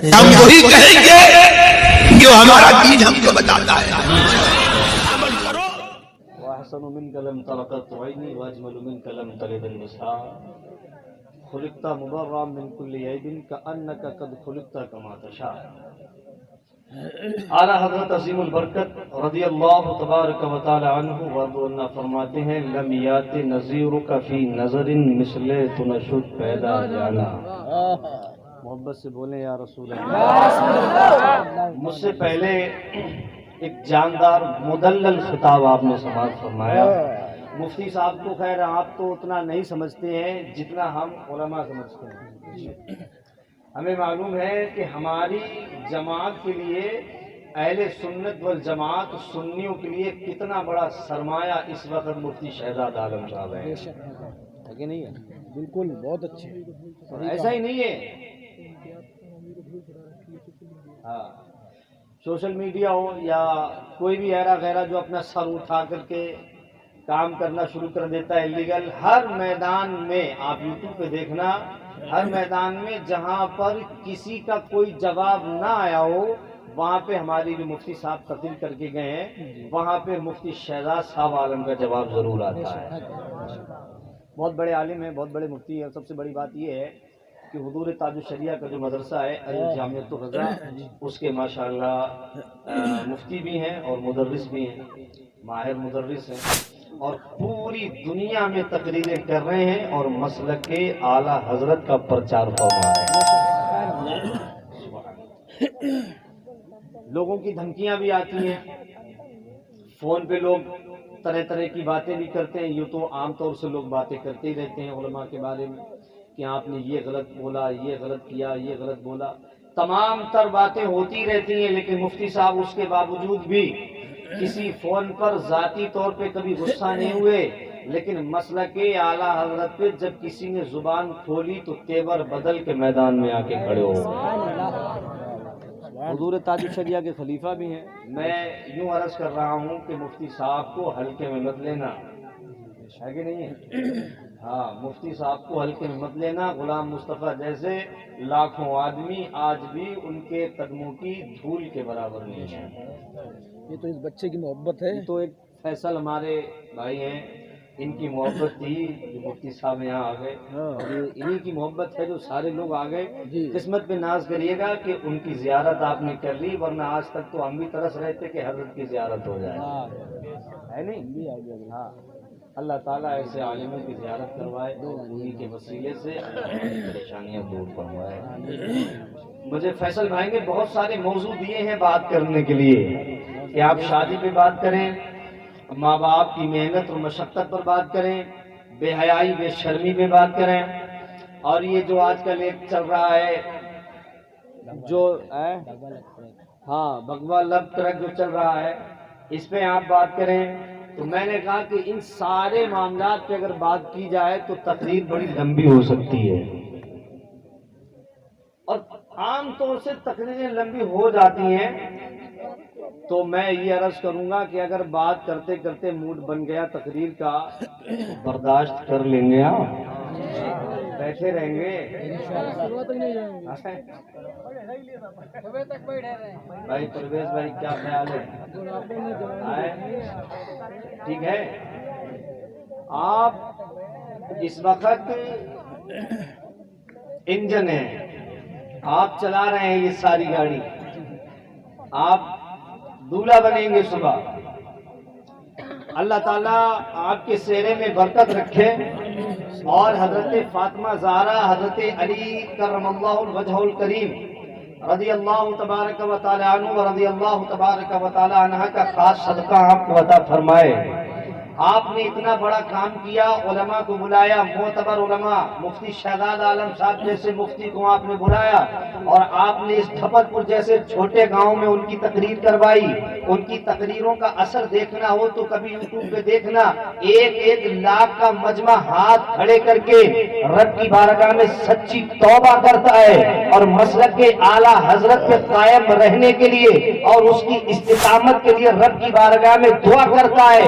ہم وہی کہیں گے جو ہمارا دین ہم کو بتاتا ہے. وأحسن منك لم تلقت عيني وأجمل منك لم تلد النساء خلقت مبرأ من كل عيب كأنك قد خلقت كما تشاء. اعلیٰ حضرت عظیم البرکت رضی اللہ تبارک و تعالی عنہ وارض فرماتے ہیں لم یات نظیرک فی نظر مثل تنشد پیدا جانا. محبت سے بولیں یا رسول اللہ. مجھ سے پہلے ایک جاندار مدلل خطاب آپ نے سماعت فرمایا. مفتی صاحب کو خیر آپ تو اتنا نہیں سمجھتے ہیں جتنا ہم علماء سمجھتے ہیں. ہمیں معلوم ہے کہ ہماری جماعت کے لیے اہل سنت والجماعت سنیوں کے لیے کتنا بڑا سرمایہ اس وقت مفتی شہزاد عالم صاحب ہے کہ نہیں ہے؟ بالکل بہت اچھے. ایسا ہی نہیں ہے. ہاں سوشل میڈیا ہو یا کوئی بھی ایرا غیرہ جو اپنا سر اٹھا کر کے کام کرنا شروع کر دیتا ہے لیگل، ہر میدان میں آپ یوٹیوب پہ دیکھنا، ہر میدان میں جہاں پر کسی کا کوئی جواب نہ آیا ہو وہاں پہ ہماری جو مفتی صاحب تقریر کر کے گئے ہیں وہاں پہ مفتی شہزاد صاحب عالم کا جواب ضرور آتا ہے. بہت بڑے عالم ہیں، بہت بڑے مفتی ہیں. سب سے بڑی بات یہ ہے کہ حضور تاج الشریعہ کا جو مدرسہ ہے الجامعۃ الرضا اس کے ماشاءاللہ مفتی بھی ہیں اور مدرس بھی ہیں، ماہر مدرس ہیں اور پوری دنیا میں تقریریں کر رہے ہیں اور مسلک کے اعلیٰ حضرت کا پرچار فرما رہے ہیں. لوگوں کی دھمکیاں بھی آتی ہیں، فون پہ لوگ طرح طرح کی باتیں بھی کرتے ہیں. یوں تو عام طور سے لوگ باتیں کرتے ہی رہتے ہیں علماء کے بارے میں کہ آپ نے یہ غلط بولا، یہ غلط کیا، یہ غلط بولا. تمام تر باتیں ہوتی رہتی ہیں لیکن مفتی صاحب اس کے باوجود بھی کسی فون پر ذاتی طور پہ کبھی غصہ نہیں ہوئے، لیکن مسلک اعلیٰ حضرت پہ جب کسی نے زبان کھولی تو تیور بدل کے میدان میں آ کے کھڑے ہو. حضور تاج الشریعہ کے خلیفہ بھی ہیں. میں یوں عرض کر رہا ہوں کہ مفتی صاحب کو ہلکے میں مت لینا ہے کہ نہیں ہے؟ ہاں مفتی صاحب کو ہلکے میں مت لینا. غلام مصطفیٰ جیسے لاکھوں آدمی آج بھی ان کے قدموں کی دھول کے برابر نہیں ہے. یہ تو اس بچے کی محبت ہے. تو ایک فیصل ہمارے بھائی ہیں، ان کی محبت تھی جو مفتی صاحب یہاں آ گئے اور یہ انہی کی محبت ہے جو سارے لوگ آ گئے. قسمت پہ ناز کریے گا کہ ان کی زیارت آپ نے کر لی، ورنہ آج تک تو ہم بھی ترس رہے تھے کہ حضرت کی زیارت ہو جائے ہے نہیں. ہاں اللہ تعالیٰ ایسے عالموں کی زیارت کروائے انہی کے وسیلے سے پریشانیاں دور فرمائے. مجھے فیصل بھائی نے بہت سارے موضوع دیے ہیں بات کرنے کے لیے کہ آپ شادی پہ بات کریں، ماں باپ کی محنت اور مشقت پر بات کریں، بے حیائی بے شرمی پہ بات کریں، اور یہ جو آج کل ایک چل رہا ہے جو ہاں بھگوا لب ٹرک جو چل رہا ہے اس پہ آپ بات کریں. تو میں نے کہا کہ ان سارے معاملات پہ اگر بات کی جائے تو تقریر بڑی لمبی ہو سکتی ہے اور عام طور سے تقریریں لمبی ہو جاتی ہیں. تو میں یہ عرض کروں گا کہ اگر بات کرتے کرتے موڈ بن گیا تقریر کا تو برداشت کر لیں گے، بیٹھے رہیں گے. بھائی پرویز بھائی کیا خیال ہے؟ ٹھیک ہے. آپ اس وقت انجن ہیں، آپ چلا رہے ہیں یہ ساری گاڑی، آپ دولہا بنیں گے صبح. اللہ تعالیٰ آپ کے چہرے میں برکت رکھے اور حضرت فاطمہ زہرا، حضرت علی کرم اللہ وجہ الکریم رضی اللہ تبارک و تعالی عنہ و رضی اللہ تبارک و تعالی عنہ کا خاص صدقہ آپ کو عطا فرمائے. آپ نے اتنا بڑا کام کیا، علماء کو بلایا، معتبر علماء، مفتی شہزاد عالم صاحب جیسے مفتی کو آپ نے بلایا اور آپ نے اس ٹھپت پور جیسے چھوٹے گاؤں میں ان کی تقریر کروائی. ان کی تقریروں کا اثر دیکھنا ہو تو کبھی یوٹیوب پہ دیکھنا، 1 لاکھ کا مجمع ہاتھ کھڑے کر کے رب کی بارگاہ میں سچی توبہ کرتا ہے اور مسلک کے اعلیٰ حضرت پہ قائم رہنے کے لیے اور اس کی استقامت کے لیے رب کی بارگاہ میں دعا کرتا ہے.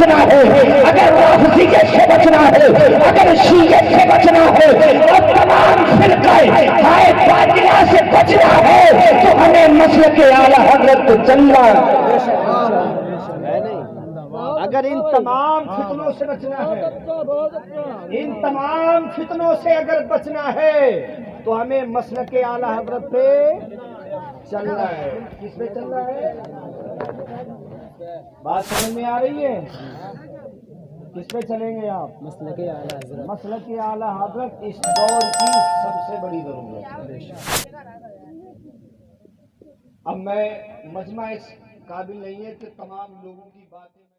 بچنا ہے، اگر رافضیت سے بچنا ہے، اگر شیعیت سے بچنا ہے اور تمام فرقہ ہائے باطنہ سے بچنا ہے تو ہمیں مسلک اعلی حضرت کو چلنا ہے۔ اگر ان تمام فتنوں سے بچنا ہے، ان تمام فتنوں سے اگر بچنا ہے تو ہمیں مسلک اعلی حضرت پہ چلنا ہے۔ کس پہ چلنا ہے؟ بات سمجھ میں آ رہی ہے؟ کس پہ چلیں گے آپ؟ مسلک اعلیٰ حضرت۔ مسلک اعلی حضرت اس دور کی سب سے بڑی ضرورت ہے۔ اب میں مجمع اس قابل نہیں ہے کہ تمام لوگوں کی باتیں